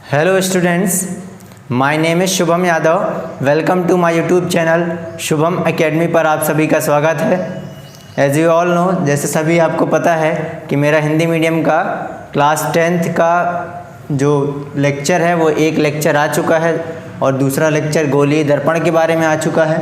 Hello students, my name is Shubham Yadav. Welcome to my YouTube channel Shubham academy पर आप सभी का स्वागत है। एज यू ऑल नो, जैसे सभी आपको पता है कि मेरा हिंदी मीडियम का क्लास 10th का जो लेक्चर है वो एक लेक्चर आ चुका है और दूसरा लेक्चर गोलीय दर्पण के बारे में आ चुका है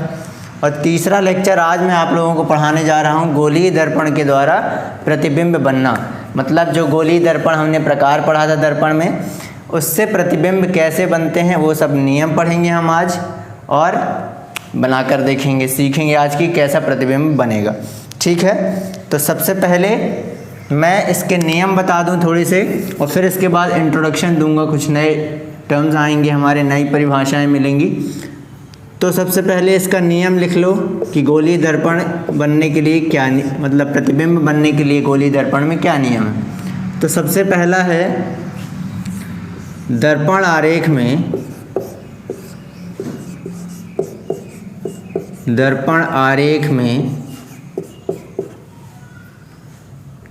और तीसरा लेक्चर आज मैं आप लोगों को पढ़ाने जा रहा हूँ गोलीय दर्पण के द्वारा प्रतिबिंब बनना। मतलब जो गोलीय दर्पण हमने प्रकार पढ़ा था दर्पण में, उससे प्रतिबिंब कैसे बनते हैं वो सब नियम पढ़ेंगे हम आज और बनाकर देखेंगे, सीखेंगे आज की कैसा प्रतिबिंब बनेगा। ठीक है, तो सबसे पहले मैं इसके नियम बता दूं थोड़ी से और फिर इसके बाद इंट्रोडक्शन दूंगा। कुछ नए टर्म्स आएंगे हमारे, नई परिभाषाएं मिलेंगी। तो सबसे पहले इसका नियम लिख लो कि गोलीय दर्पण बनने के लिए क्या मतलब प्रतिबिंब बनने के लिए गोलीय दर्पण में क्या नियम है। तो सबसे पहला है दर्पण आरेख में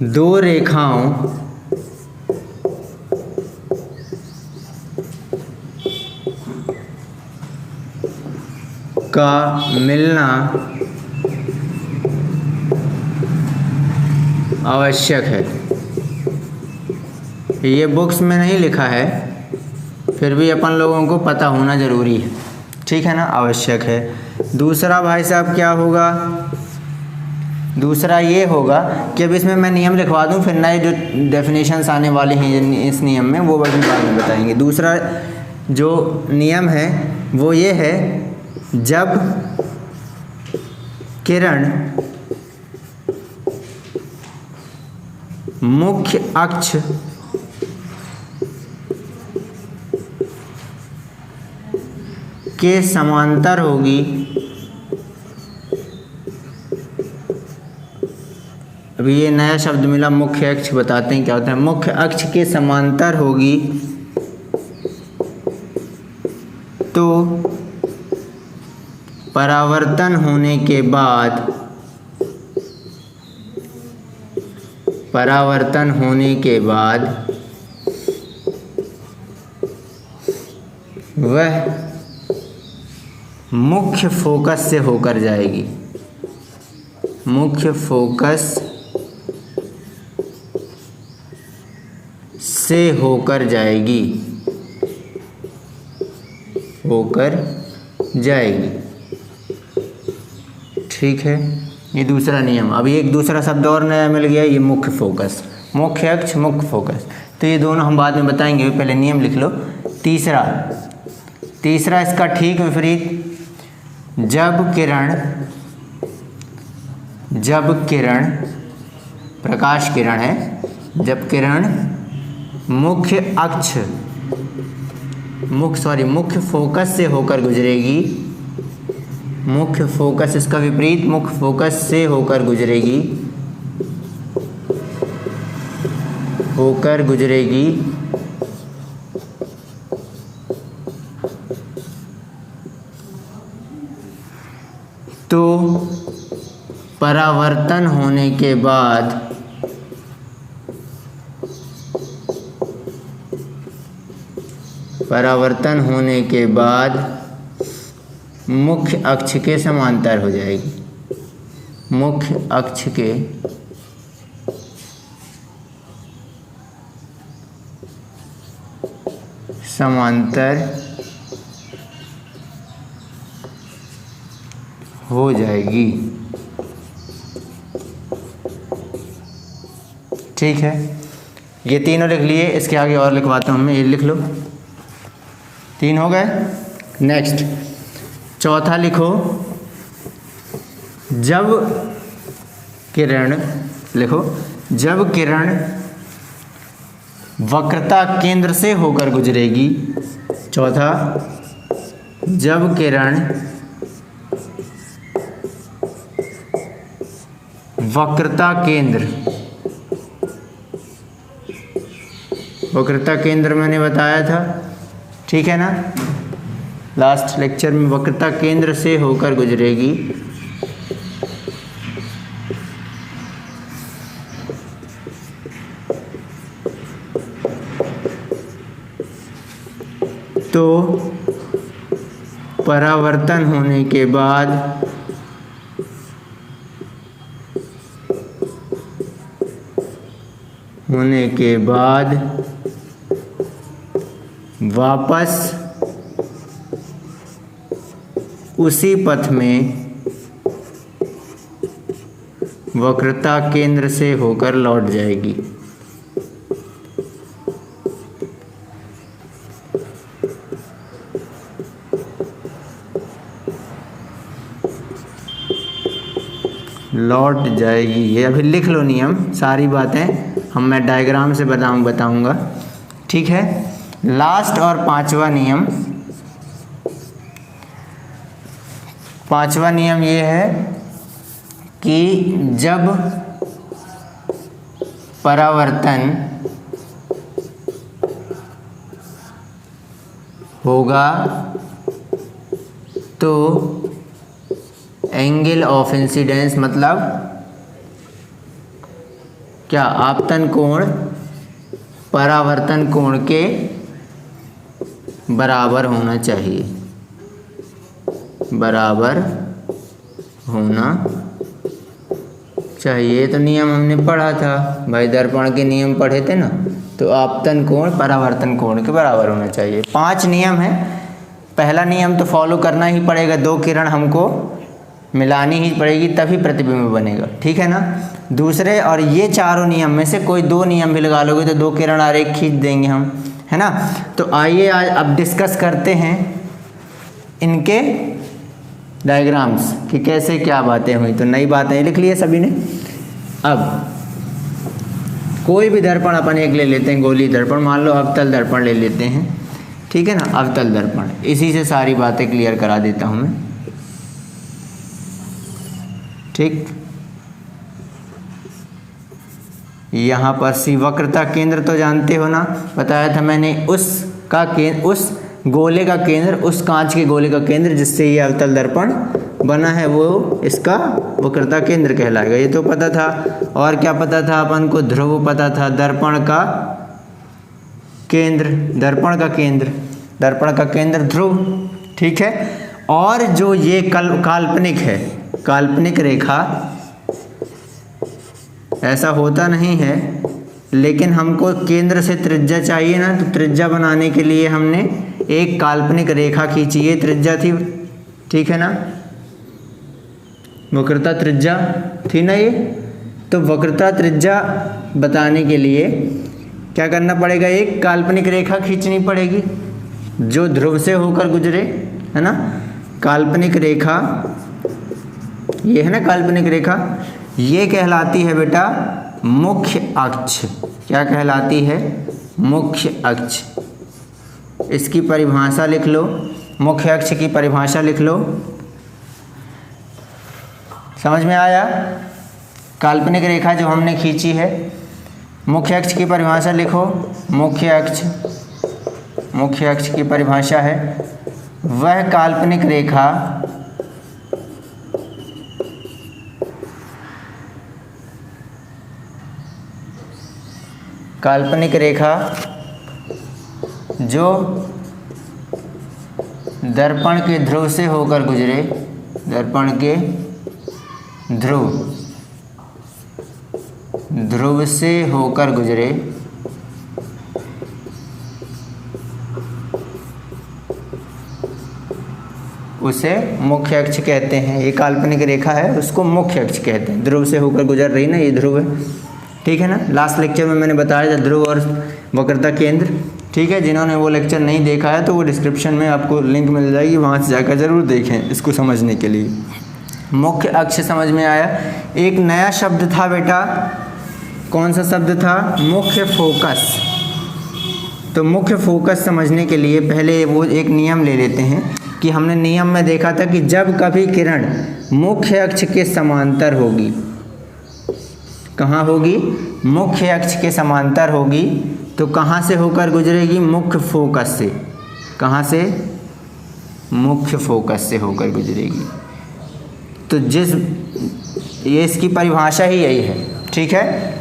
दो रेखाओं का मिलना आवश्यक है। ये बुक्स में नहीं लिखा है, फिर भी अपन लोगों को पता होना ज़रूरी है। ठीक है ना, आवश्यक है। दूसरा भाई साहब क्या होगा, दूसरा ये होगा कि अब इसमें मैं नियम लिखवा दूं, फिर नए जो डेफिनेशंस आने वाले हैं इस नियम में वो भी बाद में बताएंगे। दूसरा जो नियम है वो ये है, जब किरण मुख्य अक्ष के समांतर होगी, अभी ये नया शब्द मिला, मुख्य अक्ष बताते हैं क्या होता है। मुख्य अक्ष के समांतर होगी तो परावर्तन होने के बाद वह मुख्य फोकस से होकर जाएगी। मुख्य फोकस से होकर जाएगी। ठीक है, ये दूसरा नियम। अभी एक दूसरा शब्द और नया मिल गया, ये मुख्य फोकस, मुख्य अक्ष, मुख्य फोकस। तो ये दोनों हम बाद में बताएंगे, पहले नियम लिख लो। तीसरा इसका ठीक विपरीत, जब प्रकाश किरण है, जब किरण मुख्य फोकस से होकर गुजरेगी, मुख्य फोकस, इसका विपरीत मुख्य फोकस से होकर गुजरेगी तो परावर्तन होने के बाद मुख्य अक्ष के समांतर हो जाएगी। मुख्य अक्ष के समांतर हो जाएगी। ठीक है, ये तीनों लिख लिए। इसके आगे और लिखवाता हूँ मैं, ये लिख लो। 3 हो गए। नेक्स्ट चौथा लिखो, जब किरण वक्रता केंद्र से होकर गुजरेगी। चौथा, जब किरण वक्रता केंद्र मैंने बताया था, ठीक है ना, लास्ट लेक्चर में। वक्रता केंद्र से होकर गुजरेगी तो परावर्तन होने के बाद वापस उसी पथ में वक्रता केंद्र से होकर लौट जाएगी। लौट जाएगी। ये अभी लिख लो नियम, सारी बातें मैं डायग्राम से बताऊंगा। ठीक है। लास्ट और पांचवा नियम ये है कि जब परावर्तन होगा तो एंगल ऑफ इंसिडेंस मतलब क्या, आपतन कोण परावर्तन कोण के बराबर होना चाहिए, बराबर होना चाहिए। तो नियम हमने पढ़ा था भाई, दर्पण के नियम पढ़े थे ना, तो आपतन कोण परावर्तन कोण के बराबर होना चाहिए। 5 नियम है। पहला नियम तो फॉलो करना ही पड़ेगा, 2 किरण हमको मिलानी ही पड़ेगी तभी प्रतिबिंब बनेगा। ठीक है ना। दूसरे और ये चारों नियम में से कोई 2 नियम भी लगा लोगे तो 2 किरण आरेख खींच देंगे हम, है ना। तो आइए आज अब डिस्कस करते हैं इनके डायग्राम्स कि कैसे क्या बातें हुई। तो नई बातें लिख लिए सभी ने। अब कोई भी दर्पण अपन एक ले लेते हैं, गोली दर्पण, मान लो अवतल दर्पण ले लेते हैं। ठीक है ना, अवतल दर्पण, इसी से सारी बातें क्लियर करा देता हूँ मैं। ठीक, यहाँ पर सी वक्रता केंद्र तो जानते हो ना, बताया था मैंने, उस गोले का केंद्र, उस कांच के गोले का केंद्र जिससे ये अवतल दर्पण बना है वो इसका वक्रता केंद्र कहलाएगा। ये तो पता था। और क्या पता था अपन को? ध्रुव पता था, दर्पण का केंद्र, दर्पण का केंद्र ध्रुव। ठीक है। और जो ये काल्पनिक है, काल्पनिक रेखा, ऐसा होता नहीं है लेकिन हमको केंद्र से त्रिज्या चाहिए ना, तो त्रिज्या बनाने के लिए हमने एक काल्पनिक रेखा खींची, ये त्रिज्या थी। ठीक है ना, वक्रता त्रिज्या थी ना ये। तो वक्रता त्रिज्या बताने के लिए क्या करना पड़ेगा? एक काल्पनिक रेखा खींचनी पड़ेगी जो ध्रुव से होकर गुजरे, है ना। काल्पनिक रेखा ये है ना, काल्पनिक रेखा ये कहलाती है बेटा मुख्य अक्ष। क्या कहलाती है? मुख्य अक्ष। इसकी परिभाषा लिख लो, मुख्य अक्ष की परिभाषा लिख लो। समझ में आया? काल्पनिक रेखा जो हमने खींची है, मुख्य अक्ष की परिभाषा लिखो। मुख्य अक्ष की परिभाषा है वह काल्पनिक रेखा जो दर्पण के ध्रुव से होकर गुजरे, दर्पण के ध्रुव से होकर गुजरे, उसे मुख्य अक्ष कहते हैं। ये काल्पनिक रेखा है, उसको मुख्य अक्ष कहते हैं। ध्रुव से होकर गुजर रही ना, ये ध्रुव है। ठीक है ना। लास्ट लेक्चर में मैंने बताया था ध्रुव और वक्रता केंद्र। ठीक है, जिन्होंने वो लेक्चर नहीं देखा है तो वो डिस्क्रिप्शन में आपको लिंक मिल जाएगी, वहाँ से जाकर ज़रूर देखें इसको समझने के लिए। मुख्य अक्ष समझ में आया। एक नया शब्द था बेटा, कौन सा शब्द था? मुख्य फोकस। तो मुख्य फोकस समझने के लिए पहले वो एक नियम ले लेते हैं कि हमने नियम में देखा था कि जब कभी किरण मुख्य अक्ष के समांतर होगी, कहाँ होगी? मुख्य अक्ष के समांतर होगी, तो कहाँ से होकर गुजरेगी? मुख्य फोकस से। कहाँ से? मुख्य फोकस से होकर गुजरेगी। तो ये इसकी परिभाषा ही यही है। ठीक है।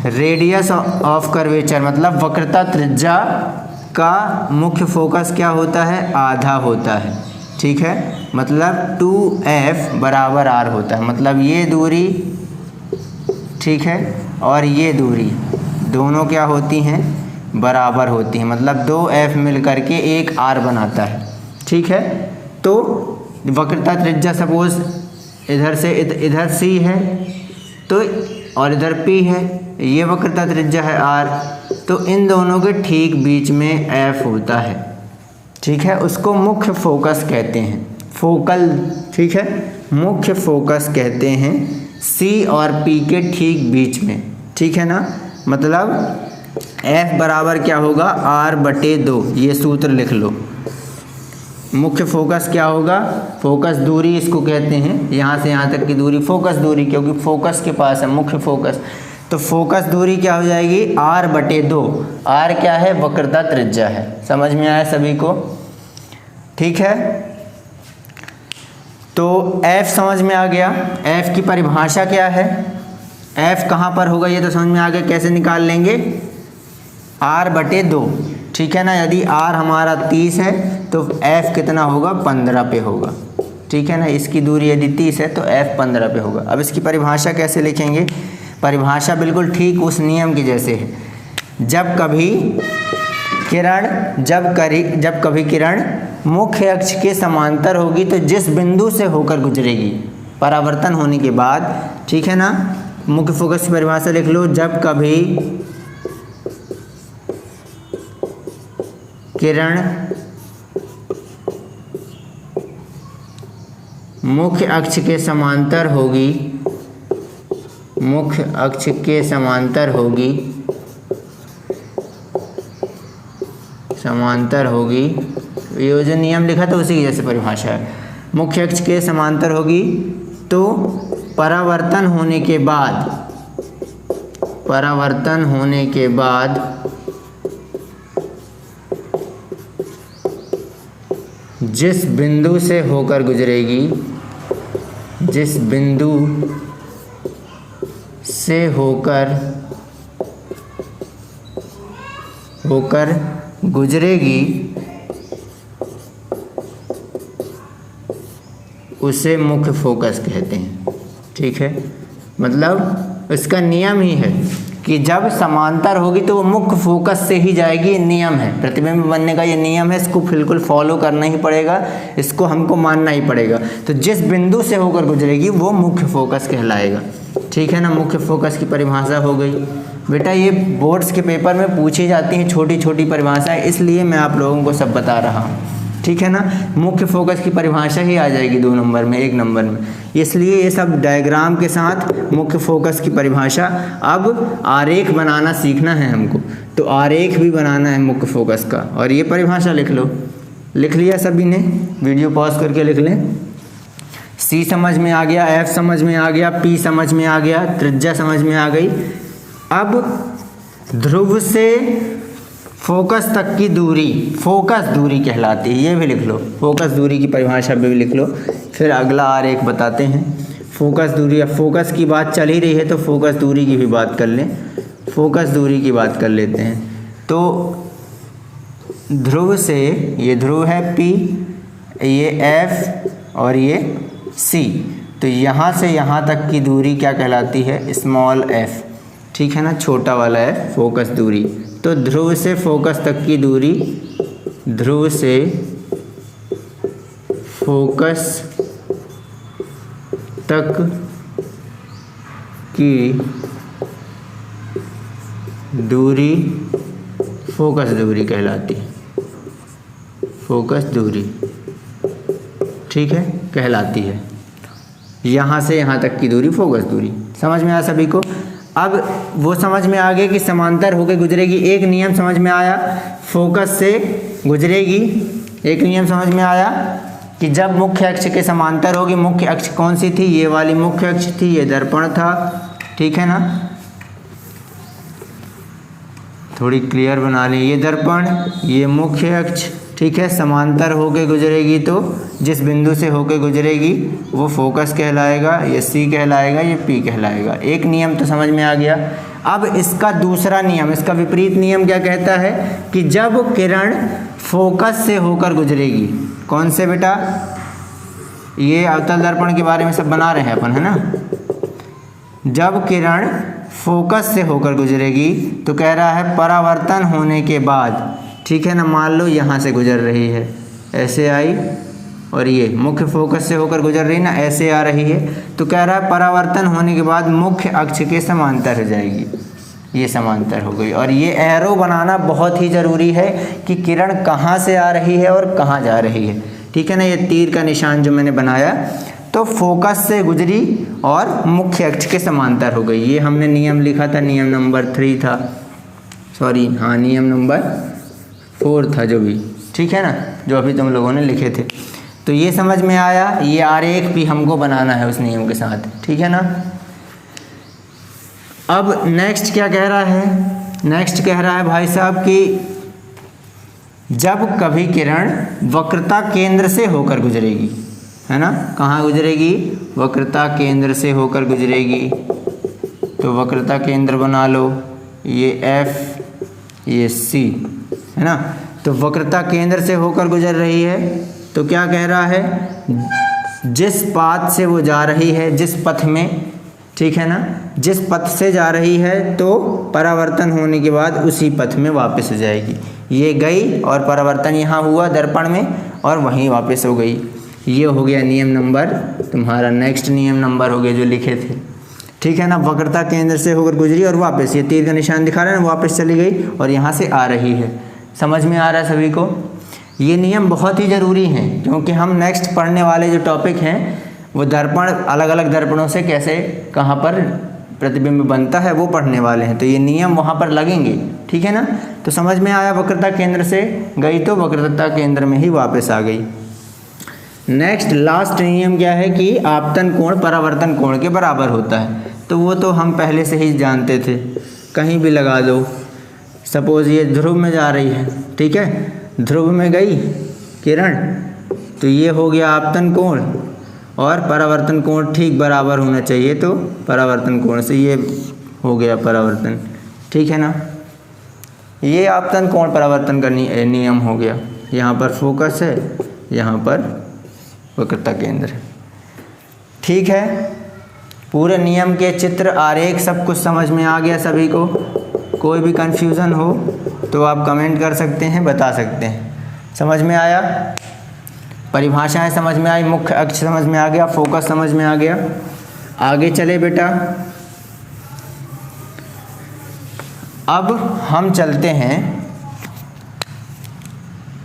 रेडियस ऑफ कर्वेचर मतलब वक्रता त्रिज्या का मुख्य फोकस क्या होता है, आधा होता है। ठीक है, मतलब 2f बराबर r होता है। मतलब ये दूरी, ठीक है, और ये दूरी दोनों क्या होती हैं, बराबर होती हैं। मतलब 2f मिल करके एक r बनाता है। ठीक है, तो वक्रता त्रिज्या सपोज इधर से इधर c है तो, और इधर p है, ये वक्रता त्रिज्या है r, तो इन दोनों के ठीक बीच में f होता है। ठीक है, उसको मुख्य फोकस कहते हैं, फोकल। ठीक है, मुख्य फोकस कहते हैं C और P के ठीक बीच में। ठीक है ना, मतलब F बराबर क्या होगा, R/2। ये सूत्र लिख लो। मुख्य फोकस क्या होगा, फोकस दूरी इसको कहते हैं, यहाँ से यहाँ तक की दूरी फोकस दूरी, क्योंकि फोकस के पास है मुख्य फोकस। तो फोकस दूरी क्या हो जाएगी, R/2। R क्या है, वक्रता त्रिज्या है। समझ में आया सभी को? ठीक है, तो F समझ में आ गया। F की परिभाषा क्या है, F कहाँ पर होगा ये तो समझ में आ गया। कैसे निकाल लेंगे, R/2। ठीक है ना, यदि R हमारा 30 है तो F कितना होगा, 15 पे होगा। ठीक है ना, इसकी दूरी यदि 30 है तो F 15 पे होगा। अब इसकी परिभाषा कैसे लिखेंगे, परिभाषा बिल्कुल ठीक उस नियम की जैसे है। जब कभी किरण मुख्य अक्ष के समांतर होगी तो जिस बिंदु से होकर गुजरेगी परावर्तन होने के बाद, ठीक है ना, मुख्य फोकस की परिभाषा लिख लो। जब कभी किरण मुख्य अक्ष के समांतर होगी, मुख्य अक्ष के समांतर होगी, ये जो नियम लिखा था उसी की जैसे परिभाषा है। मुख्य अक्ष के समांतर होगी तो परावर्तन होने के बाद जिस बिंदु से होकर गुजरेगी, जिस बिंदु से होकर गुजरेगी उसे मुख्य फोकस कहते हैं। ठीक है, मतलब इसका नियम ही है कि जब समांतर होगी तो वो मुख्य फोकस से ही जाएगी। ये नियम है, प्रतिबिंब बनने का ये नियम है, इसको बिल्कुल फॉलो करना ही पड़ेगा, इसको हमको मानना ही पड़ेगा। तो जिस बिंदु से होकर गुजरेगी वो मुख्य फोकस कहलाएगा। ठीक है ना, मुख्य फोकस की परिभाषा हो गई। बेटा ये बोर्ड्स के पेपर में पूछी जाती हैं छोटी छोटी परिभाषाएं, इसलिए मैं आप लोगों को सब बता रहा हूँ। ठीक है ना, मुख्य फोकस की परिभाषा ही आ जाएगी 2 नंबर में, 1 नंबर में, इसलिए ये सब डायग्राम के साथ मुख्य फोकस की परिभाषा। अब आरेख बनाना सीखना है हमको, तो आरेख भी बनाना है मुख्य फोकस का, और ये परिभाषा लिख लो। लिख लिया सभी ने, वीडियो पॉज करके लिख लें। C समझ में आ गया, F समझ में आ गया, P समझ में आ गया, त्रिज्या समझ में आ गई। अब ध्रुव से फोकस तक की दूरी फोकस दूरी कहलाती है, ये भी लिख लो। फोकस दूरी की परिभाषा भी लिख लो, फिर अगला आरेख बताते हैं। फोकस दूरी, अब फोकस की बात चल ही रही है तो फोकस दूरी की भी बात कर लें। फोकस दूरी की बात कर लेते हैं। तो ध्रुव से, ये ध्रुव है P, ये F और ये C, तो यहाँ से यहाँ तक की दूरी क्या कहलाती है, स्मॉल f। ठीक है ना, छोटा वाला है फोकस दूरी। तो ध्रुव से फोकस तक की दूरी, ध्रुव से फोकस तक की दूरी फोकस दूरी कहलाती है, फोकस दूरी। ठीक है, कहलाती है। यहाँ से यहाँ तक की दूरी फोकस दूरी। समझ में आया सभी को? अब वो समझ में आ गया कि समांतर होकर गुजरेगी। एक नियम समझ में आया, फोकस से गुजरेगी। एक नियम समझ में आया कि जब मुख्य अक्ष के समांतर होगी, मुख्य अक्ष कौन सी थी, ये वाली मुख्य अक्ष थी, ये दर्पण था। ठीक है ना, थोड़ी क्लियर बना लें, ये दर्पण, ये मुख्य अक्ष। ठीक है, समांतर होके गुजरेगी तो जिस बिंदु से होके गुजरेगी वो फोकस कहलाएगा, ये C कहलाएगा, ये P कहलाएगा। एक नियम तो समझ में आ गया। अब इसका दूसरा नियम, इसका विपरीत नियम क्या कहता है कि जब किरण फोकस से होकर गुजरेगी, कौन से बेटा, ये अवतल दर्पण के बारे में सब बना रहे हैं अपन, है ना। जब किरण फोकस से होकर गुजरेगी तो कह रहा है परावर्तन होने के बाद, ठीक है ना, मान लो यहाँ से गुजर रही है, ऐसे आई और ये मुख्य फोकस से होकर गुजर रही ना, ऐसे आ रही है, तो कह रहा है परावर्तन होने के बाद मुख्य अक्ष के समांतर हो जाएगी, ये समांतर हो गई। और ये एरो बनाना बहुत ही ज़रूरी है कि किरण कहाँ से आ रही है और कहाँ जा रही है, ठीक है ना। ये तीर का निशान जो मैंने बनाया, तो फोकस से गुजरी और मुख्य अक्ष के समांतर हो गई। ये हमने नियम लिखा था, नियम नंबर 3 था, सॉरी हाँ नियम नंबर 4 था जो भी, ठीक है ना, जो अभी तुम लोगों ने लिखे थे। तो ये समझ में आया, ये आरेख भी हमको बनाना है उस नियम के साथ, ठीक है ना। अब नेक्स्ट क्या कह रहा है, नेक्स्ट कह रहा है भाई साहब कि जब कभी किरण वक्रता केंद्र से होकर गुजरेगी, है ना, कहाँ गुजरेगी, वक्रता केंद्र से होकर गुजरेगी, तो वक्रता केंद्र बना लो, ये F ये C, है ना। तो वक्रता केंद्र से होकर गुजर रही है, तो क्या कह रहा है, जिस पाथ से वो जा रही है, जिस पथ में, ठीक है ना, जिस पथ से जा रही है तो परावर्तन होने के बाद उसी पथ में वापस हो जाएगी। ये गई और परावर्तन यहाँ हुआ दर्पण में और वहीं वापस हो गई। ये हो गया नियम नंबर, तुम्हारा नेक्स्ट नियम नंबर हो गया जो लिखे थे, ठीक है ना। वक्रता केंद्र से होकर गुजरी और वापस, ये तीर का निशान दिखा रहे हैं, वापस चली गई और यहाँ से आ रही है। समझ में आ रहा है सभी को। ये नियम बहुत ही ज़रूरी हैं क्योंकि हम नेक्स्ट पढ़ने वाले जो टॉपिक हैं वो दर्पण, अलग अलग दर्पणों से कैसे कहाँ पर प्रतिबिंब बनता है वो पढ़ने वाले हैं, तो ये नियम वहाँ पर लगेंगे, ठीक है ना। तो समझ में आया, वक्रता केंद्र से गई तो वक्रता केंद्र में ही वापस आ गई। नेक्स्ट लास्ट नियम क्या है कि आपतन कोण परावर्तन कोण के बराबर होता है, तो वो तो हम पहले से ही जानते थे, कहीं भी लगा दो। सपोज ये ध्रुव में जा रही है, ठीक है, ध्रुव में गई किरण, तो ये हो गया आपतन कोण और परावर्तन कोण ठीक बराबर होना चाहिए, तो परावर्तन कोण से ये हो गया परावर्तन, ठीक है ना। ये आपतन कोण परावर्तन का नियम हो गया। यहाँ पर फोकस है, यहाँ पर वक्रता केंद्र है, ठीक है। पूरे नियम के चित्र, आरेख सब कुछ समझ में आ गया सभी को। कोई भी कन्फ्यूज़न हो तो आप कमेंट कर सकते हैं, बता सकते हैं। समझ में आया, परिभाषाएं समझ में आई, मुख्य अक्ष समझ में आ गया, फोकस समझ में आ गया। आगे चले बेटा, अब हम चलते हैं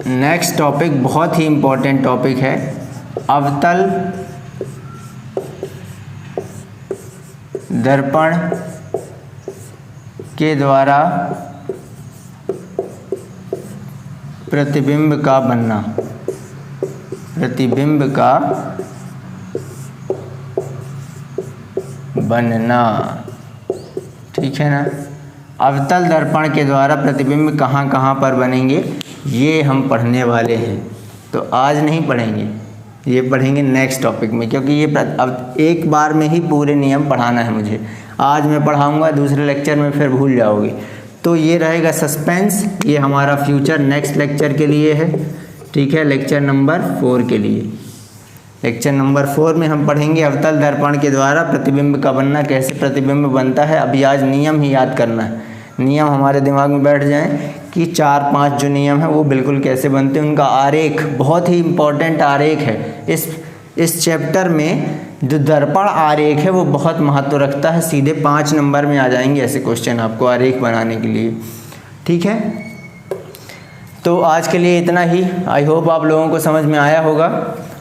नेक्स्ट टॉपिक, बहुत ही इम्पोर्टेंट टॉपिक है, अवतल दर्पण के द्वारा प्रतिबिंब का बनना, प्रतिबिंब का बनना, ठीक है ना। अवतल दर्पण के द्वारा प्रतिबिंब कहाँ कहाँ पर बनेंगे ये हम पढ़ने वाले हैं, तो आज नहीं पढ़ेंगे, ये पढ़ेंगे नेक्स्ट टॉपिक में, क्योंकि ये अब एक बार में ही पूरे नियम पढ़ाना है मुझे। आज मैं पढ़ाऊँगा, दूसरे लेक्चर में फिर भूल जाओगे, तो ये रहेगा सस्पेंस। ये हमारा फ्यूचर नेक्स्ट लेक्चर के लिए है, ठीक है, लेक्चर नंबर 4 के लिए। लेक्चर नंबर 4 में हम पढ़ेंगे अवतल दर्पण के द्वारा प्रतिबिंब का बनना, कैसे प्रतिबिंब बनता है। अभी आज नियम ही याद करना है, नियम हमारे दिमाग में बैठ जाएं कि 4-5 जो नियम है वो बिल्कुल कैसे बनते हैं। उनका आरेख बहुत ही इम्पोर्टेंट आरेख है। इस चैप्टर में जो दर्पण आरेख है वो बहुत महत्व रखता है। सीधे 5 नंबर में आ जाएंगे ऐसे क्वेश्चन आपको आरेख बनाने के लिए, ठीक है। तो आज के लिए इतना ही। आई होप आप लोगों को समझ में आया होगा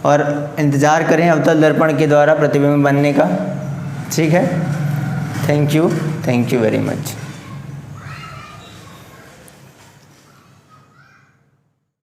और इंतज़ार करें अवतल दर्पण के द्वारा प्रतिबिंब बनने का, ठीक है। Thank you very much.